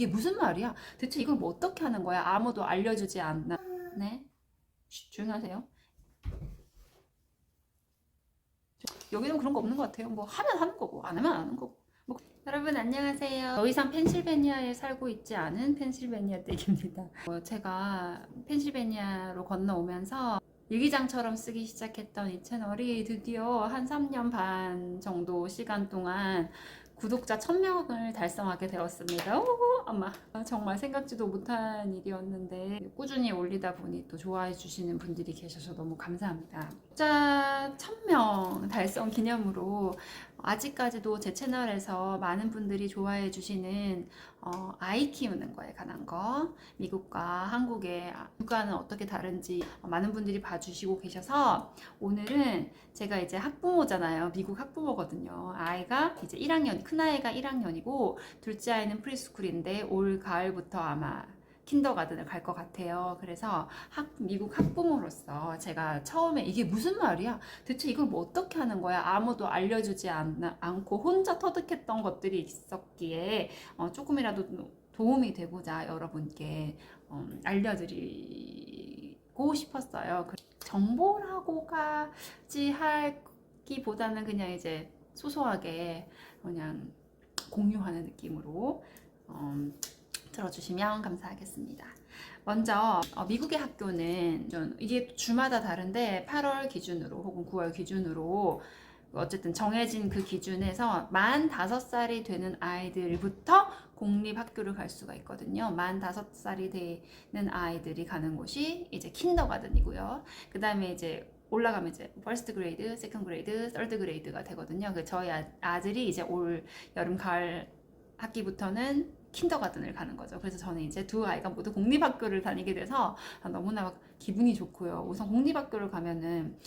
이게 무슨 말이야? 대체 이걸 뭐 어떻게 하는 거야? 아무도 알려주지 않나? 네? 조용히 하세요. 여기는 그런 거 없는 것 같아요. 뭐 하면 하는 거고 안 하면 안 하는 거고. 뭐. 여러분 안녕하세요. 더 이상 펜실베니아에 살고 있지 않은 펜실베니아 댁입니다. 제가 펜실베니아로 건너오면서 일기장처럼 쓰기 시작했던 이 채널이 드디어 한 3년 반 정도 시간 동안 구독자 1000명을 달성하게 되었습니다. 오, 엄마. 정말 생각지도 못한 일이었는데 꾸준히 올리다 보니 또 좋아해 주시는 분들이 계셔서 너무 감사합니다. 구독자 1000명 달성 기념으로 아직까지도 제 채널에서 많은 분들이 좋아해 주시는 아이 키우는 거에 관한 거, 미국과 한국의 육아는 어떻게 다른지 많은 분들이 봐주시고 계셔서 오늘은 제가 이제 학부모잖아요. 미국 학부모거든요. 아이가 이제 1학년, 큰아이가 1학년이고 둘째 아이는 프리스쿨인데 올 가을부터 아마 킨더가든을 갈 것 같아요. 그래서 미국 학부모로서 제가 처음에 이게 무슨 말이야? 대체 이걸 뭐 어떻게 하는 거야? 아무도 알려주지 않고 혼자 터득했던 것들이 있었기에 조금이라도 도움이 되고자 여러분께 알려드리고 싶었어요. 정보라고까지 하기보다는 그냥 이제 소소하게 그냥 공유하는 느낌으로 들어주시면 감사하겠습니다. 먼저 미국의 학교는 좀 이게 주마다 다른데 8월 기준으로 혹은 9월 기준으로 어쨌든 정해진 그 기준에서 만 5살이 되는 아이들부터 공립학교를 갈 수가 있거든요. 만 5살이 되는 아이들이 가는 곳이 이제 킨더가든이고요. 그 다음에 이제 올라가면 이제 퍼스트 그레이드, 세컨드 그레이드, 서드 그레이드가 되거든요. 저희 아들이 이제 올 여름 가을 학기부터는 킨더가든을 가는 거죠. 그래서 저는 이제 두 아이가 모두 공립학교를 다니게 돼서 너무나 기분이 좋고요. 우선 공립학교를 가면은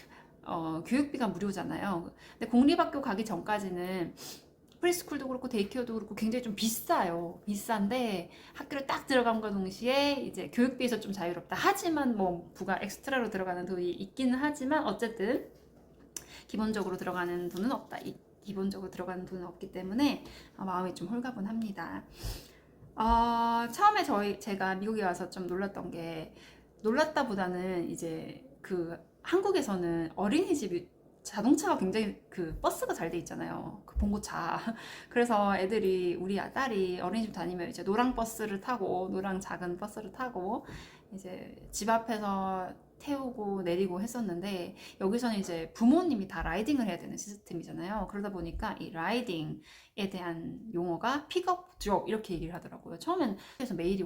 교육비가 무료잖아요. 근데 공립학교 가기 전까지는 프리스쿨도 그렇고 데이케어도 그렇고 굉장히 좀 비싸요. 비싼데 학교를 딱 들어간과 동시에 이제 교육비에서 좀 자유롭다. 하지만 뭐 부가 엑스트라로 들어가는 돈이 있기는 하지만 어쨌든 기본적으로 들어가는 돈은 없다. 기본적으로 들어가는 돈은 없기 때문에 마음이 좀 홀가분합니다. 처음에 제가 미국에 와서 좀 놀랐다보다는 이제 그 한국에서는 어린이집 자동차가 굉장히 그 버스가 잘 돼 있잖아요. 그 봉고차. 그래서 우리 딸이 어린이집 다니면 이제 노랑 버스를 타고, 노랑 작은 버스를 타고, 이제 집 앞에서 태우고 내리고 했었는데, 여기서는 이제 부모님이 다 라이딩을 해야 되는 시스템이잖아요. 그러다 보니까 이 라이딩에 대한 용어가 픽업, 드롭 이렇게 얘기를 하더라고요. 처음엔 그래서 메일이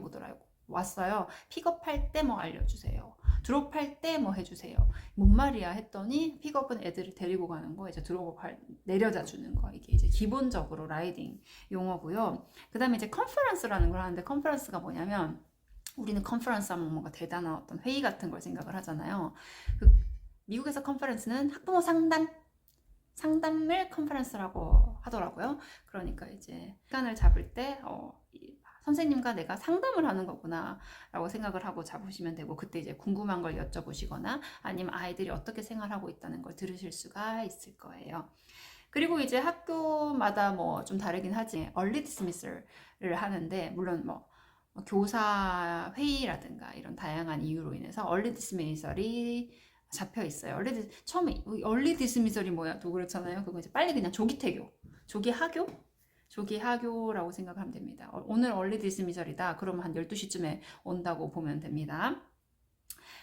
왔어요. 픽업할 때 뭐 알려주세요. 드롭할 때 뭐 해주세요. 뭔 말이야 했더니 픽업은 애들을 데리고 가는 거, 이제 드롭을 내려다 주는 거. 이게 이제 기본적으로 라이딩 용어고요. 그 다음에 이제 컨퍼런스라는 걸 하는데 컨퍼런스가 뭐냐면 우리는 컨퍼런스 하면 뭔가 대단한 어떤 회의 같은 걸 생각을 하잖아요. 미국에서 컨퍼런스는 학부모 상담을 컨퍼런스라고 하더라고요. 그러니까 이제 시간을 잡을 때 선생님과 내가 상담을 하는 거구나 라고 생각을 하고 잡으시면 되고, 그때 이제 궁금한 걸 여쭤보시거나 아니면 아이들이 어떻게 생활하고 있다는 걸 들으실 수가 있을 거예요. 그리고 이제 학교마다 뭐 좀 다르긴 하지, 얼리 디스미스를 하는데, 물론 뭐 교사 회의라든가 이런 다양한 이유로 인해서 얼리 디스미설이 잡혀 있어요. 처음에 얼리 디스미설이 뭐야 또 그렇잖아요. 그거 이제 빨리 그냥 조기 하교라고 생각하면 됩니다. 오늘 얼리 디스미설이다. 그러면 한 12시쯤에 온다고 보면 됩니다.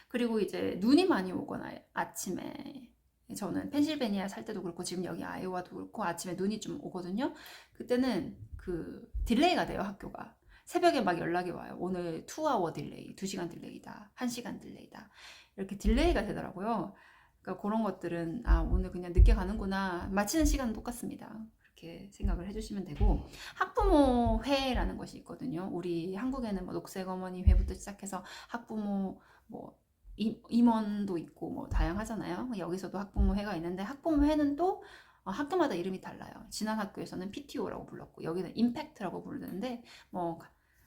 그리고 이제 눈이 많이 오거나 아침에, 저는 펜실베니아 살 때도 그렇고 지금 여기 아이오와도 그렇고 아침에 눈이 좀 오거든요. 그때는 그 딜레이가 돼요. 학교가 새벽에 막 연락이 와요. 오늘 2hour 딜레이, 2시간 딜레이다, 1시간 딜레이다, 이렇게 딜레이가 되더라고요. 그러니까 그런 것들은 오늘 그냥 늦게 가는구나, 마치는 시간은 똑같습니다. 그렇게 생각을 해주시면 되고, 학부모회라는 것이 있거든요. 우리 한국에는 뭐 녹색 어머니 회부터 시작해서 학부모 뭐 임원도 있고 뭐 다양하잖아요. 여기서도 학부모회가 있는데 학부모회는 또 학교마다 이름이 달라요. 지난 학교에서는 PTO라고 불렀고 여기는 임팩트라고 부르는데 뭐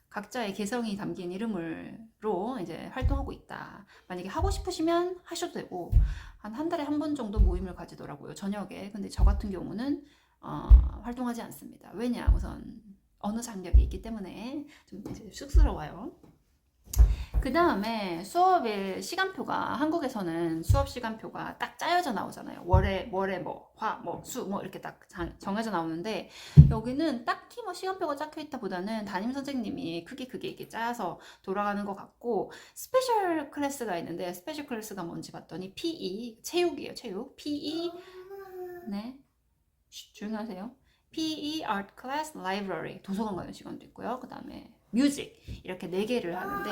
각자의 개성이 담긴 이름으로 이제 활동하고 있다. 만약에 하고 싶으시면 하셔도 되고, 한 달에 한 번 정도 모임을 가지더라고요, 저녁에. 근데 저 같은 경우는 활동하지 않습니다. 왜냐? 우선 언어 장벽이 있기 때문에 좀 이제 쑥스러워요. 그 다음에 수업의 시간표가 한국에서는 수업 시간표가 딱 짜여져 나오잖아요. 월에 뭐, 뭐, 수, 뭐 이렇게 딱 정해져 나오는데 여기는 딱히 뭐 시간표가 짝혀 있다 보다는 담임 선생님이 크게 이렇게 짜서 돌아가는 것 같고 스페셜 클래스가 있는데 스페셜 클래스가 뭔지 봤더니 PE, 체육이에요. 체육. PE, 네. 조용히 하세요. PE, Art Class, Library, 도서관 가는 시간도 있고요. 그 다음에 뮤직 이렇게 4개를 하는데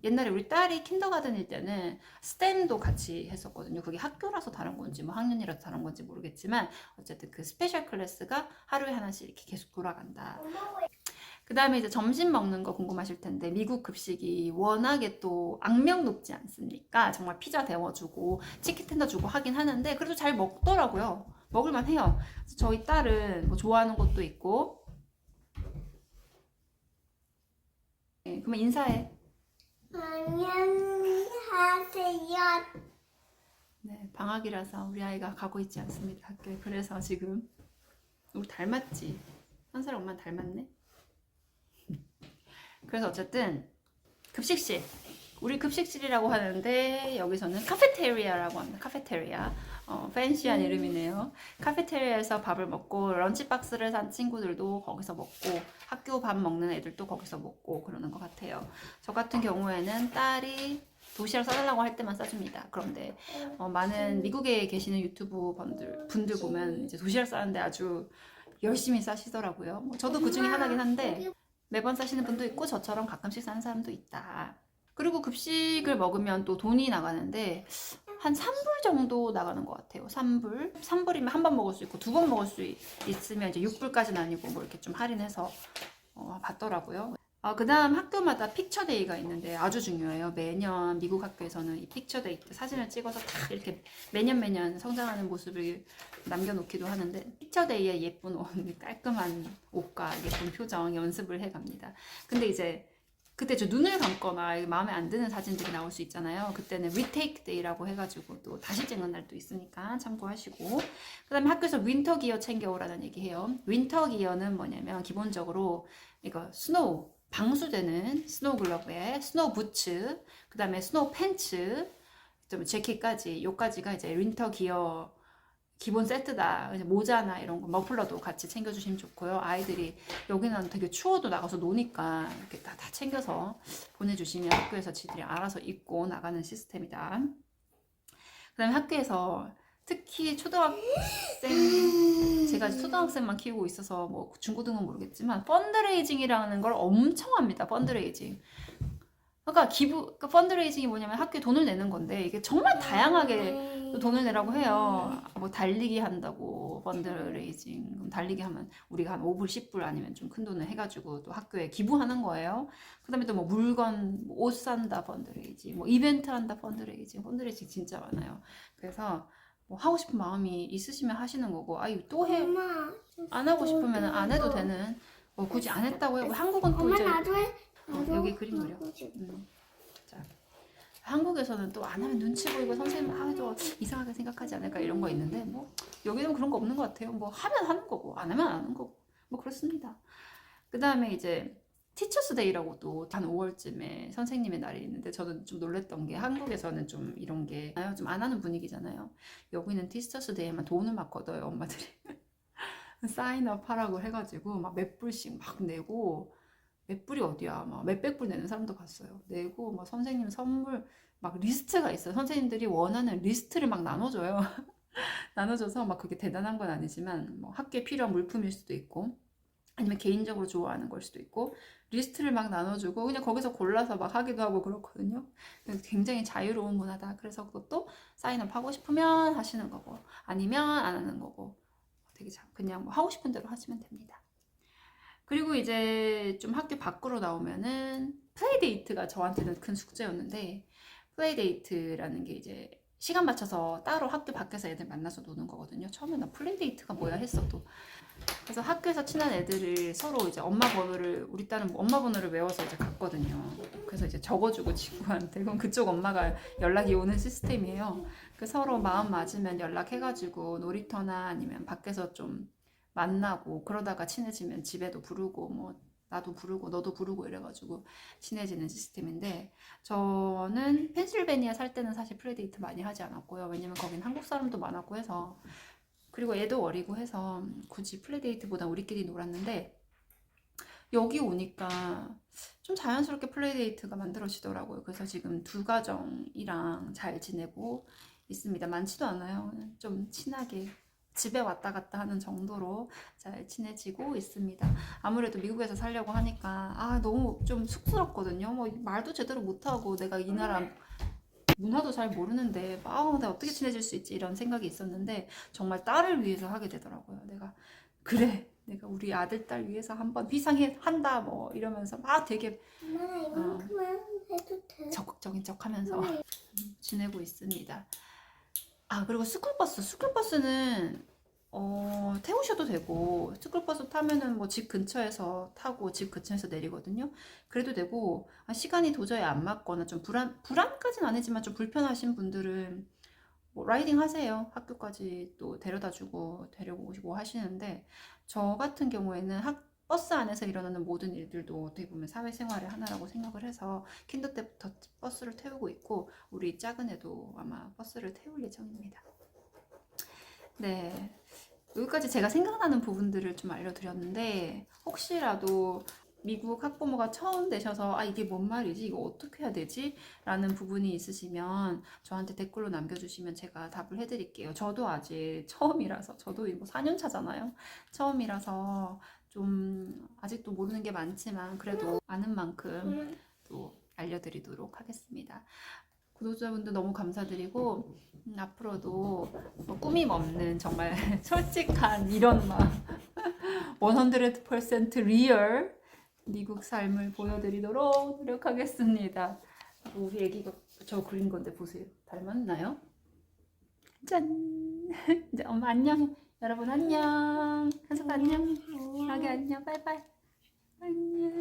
옛날에 우리 딸이 킨더가든일 때는 스템도 같이 했었거든요. 그게 학교라서 다른 건지 뭐 학년이라서 다른 건지 모르겠지만 어쨌든 그 스페셜 클래스가 하루에 하나씩 이렇게 계속 돌아간다. 그 다음에 이제 점심 먹는 거 궁금하실 텐데 미국 급식이 워낙에 또 악명 높지 않습니까? 정말 피자 데워주고 치킨 텐더 주고 하긴 하는데 그래도 잘 먹더라고요. 먹을만 해요. 저희 딸은 뭐 좋아하는 것도 있고. 네, 그러면 인사해. 안녕하세요. 네, 방학이라서 우리 아이가 가고 있지 않습니다, 학교에. 그래서 지금 우리 닮았지? 한살 엄마 닮았네? 그래서 어쨌든 급식실, 우리 급식실이라고 하는데 여기서는 카페테리아라고 합니다. 카페테리아. 팬시한 이름이네요. 카페테리아에서 밥을 먹고 런치박스를 산 친구들도 거기서 먹고 학교 밥 먹는 애들도 거기서 먹고 그러는 것 같아요. 저 같은 경우에는 딸이 도시락 싸달라고 할 때만 싸줍니다. 그런데 많은 미국에 계시는 유튜브 분들 보면 이제 도시락 싸는데 아주 열심히 싸시더라고요. 뭐 저도 그 중에 하나긴 한데 매번 싸시는 분도 있고 저처럼 가끔씩 싸는 사람도 있다. 그리고 급식을 먹으면 또 돈이 나가는데 한 3불 정도 나가는 것 같아요. 3불. 3불이면 한 번 먹을 수 있고 2번 먹을 수 있으면 이제 6불까지는 아니고 뭐 이렇게 좀 할인해서 받더라고요. 그 다음 학교마다 픽처데이가 있는데 아주 중요해요. 매년 미국 학교에서는 이 픽처데이 때 사진을 찍어서 다 이렇게 매년 성장하는 모습을 남겨놓기도 하는데 픽처데이에 예쁜 옷, 깔끔한 옷과 예쁜 표정 연습을 해갑니다. 근데 이제 그때 저 눈을 감거나 마음에 안 드는 사진들이 나올 수 있잖아요. 그때는 리테이크 데이라고 해가지고 또 다시 찍는 날도 있으니까 참고하시고. 그 다음에 학교에서 윈터 기어 챙겨오라는 얘기해요. 윈터 기어는 뭐냐면 기본적으로 이거 스노우, 방수되는 스노우 글러브에 스노우 부츠, 그 다음에 스노우 팬츠, 좀 재킷까지, 요까지가 이제 윈터 기어 기본 세트다. 모자나 이런 거, 머플러도 같이 챙겨주시면 좋고요. 아이들이 여기는 되게 추워도 나가서 노니까 이렇게 다 챙겨서 보내주시면 학교에서 지들이 알아서 입고 나가는 시스템이다. 그 다음에 학교에서 특히 제가 초등학생만 키우고 있어서 뭐 중고등은 모르겠지만 펀드레이징이라는 걸 엄청 합니다. 펀드레이징. 그러니까 펀드레이징이 뭐냐면 학교에 돈을 내는 건데 이게 정말 다양하게 돈을 내라고 해요. 뭐 달리기 한다고 펀드레이징. 그럼 달리기 하면 우리가 한 5불, 10불 아니면 좀 큰 돈을 해가지고 또 학교에 기부하는 거예요. 그 다음에 또 뭐 물건, 옷 산다 펀드레이징, 뭐 이벤트 한다 펀드레이징 진짜 많아요. 그래서 뭐 하고 싶은 마음이 있으시면 하시는 거고, 아유 또 해. 안 하고 싶으면 안 해도 되는. 뭐 굳이 안 했다고 해요. 한국은 또 이제 나도 해. 여기 그림 그려. 자, 한국에서는 또 안 하면 눈치 보이고 선생님 좀 이상하게 생각하지 않을까 이런 거 있는데 뭐 여기는 그런 거 없는 것 같아요. 뭐 하면 하는 거고 안 하면 안 하는 거고 뭐 그렇습니다. 그 다음에 이제 티처스 데이라고 또 한 5월쯤에 선생님의 날이 있는데 저는 좀 놀랬던 게 한국에서는 좀 이런 게 좀 안 하는 분위기잖아요. 여기는 티처스 데이에만 돈을 막 걷어요, 엄마들이. 사인업 하라고 해가지고 막 몇 불씩 막 내고, 몇 불이 어디야, 막 몇백 불 내는 사람도 봤어요. 내고 막 선생님 선물 막 리스트가 있어요. 선생님들이 원하는 리스트를 막 나눠줘요. 나눠줘서 막 그게 대단한 건 아니지만 뭐 학교에 필요한 물품일 수도 있고 아니면 개인적으로 좋아하는 걸 수도 있고 리스트를 막 나눠주고 그냥 거기서 골라서 막 하기도 하고 그렇거든요. 굉장히 자유로운 문화다. 그래서 그것도 사인업 하고 싶으면 하시는 거고 아니면 안 하는 거고 되게 그냥 뭐 하고 싶은 대로 하시면 됩니다. 그리고 이제 좀 학교 밖으로 나오면은 플레이데이트가 저한테는 큰 숙제였는데, 플레이데이트라는 게 이제 시간 맞춰서 따로 학교 밖에서 애들 만나서 노는 거거든요. 처음에 나 플레이데이트가 뭐야 했어도. 그래서 학교에서 친한 애들을 서로 이제 우리 딸은 엄마 번호를 외워서 이제 갔거든요. 그래서 이제 적어주고 친구한테, 그럼 그쪽 엄마가 연락이 오는 시스템이에요. 그 서로 마음 맞으면 연락해가지고 놀이터나 아니면 밖에서 좀 만나고 그러다가 친해지면 집에도 부르고 뭐 나도 부르고 너도 부르고 이래가지고 친해지는 시스템인데, 저는 펜실베니아 살 때는 사실 플레이데이트 많이 하지 않았고요. 왜냐면 거긴 한국 사람도 많았고 해서, 그리고 애도 어리고 해서 굳이 플레이데이트보다 우리끼리 놀았는데, 여기 오니까 좀 자연스럽게 플레이데이트가 만들어지더라고요. 그래서 지금 두 가정이랑 잘 지내고 있습니다. 많지도 않아요. 그냥 좀 친하게 집에 왔다 갔다 하는 정도로 잘 지내지고 있습니다. 아무래도 미국에서 살려고 하니까 너무 좀 쑥스럽거든요. 뭐 말도 제대로 못하고 내가 이 나라 문화도 잘 모르는데 내가 어떻게 친해질 수 있지 이런 생각이 있었는데, 정말 딸을 위해서 하게 되더라고요. 그래 내가 우리 아들 딸 위해서 한번 비상해 한다 뭐 이러면서 막 되게 엄마 이만큼만 해도 돼? 적극적인 척하면서 지내고 있습니다. 그리고 스쿨버스는 태우셔도 되고, 스쿨버스 타면은 뭐 집 근처에서 타고 집 근처에서 내리거든요. 그래도 되고, 시간이 도저히 안 맞거나 좀 불안까지는 아니지만 좀 불편하신 분들은 뭐 라이딩 하세요. 학교까지 또 데려다 주고 데려오고 오시고 하시는데, 저 같은 경우에는 버스 안에서 일어나는 모든 일들도 어떻게 보면 사회생활의 하나라고 생각을 해서 킨더 때부터 버스를 태우고 있고, 우리 작은 애도 아마 버스를 태울 예정입니다. 네, 여기까지 제가 생각나는 부분들을 좀 알려드렸는데, 혹시라도 미국 학부모가 처음 되셔서 이게 뭔 말이지? 이거 어떻게 해야 되지? 라는 부분이 있으시면 저한테 댓글로 남겨주시면 제가 답을 해드릴게요. 저도 아직 처음이라서, 저도 이거 4년 차잖아요. 처음이라서 좀 아직도 모르는 게 많지만 그래도 아는 만큼 또 알려드리도록 하겠습니다. 구독자분들 너무 감사드리고, 앞으로도 뭐 꾸밈 없는 정말 솔직한 이런 막 100% 리얼 미국 삶을 보여드리도록 노력하겠습니다. 우리 애기가 저 그린 건데 보세요. 닮았나요? 짠! 이제 엄마 안녕. 여러분 안녕. 한석 안녕. 아기 안녕. 빠이빠이. 안녕.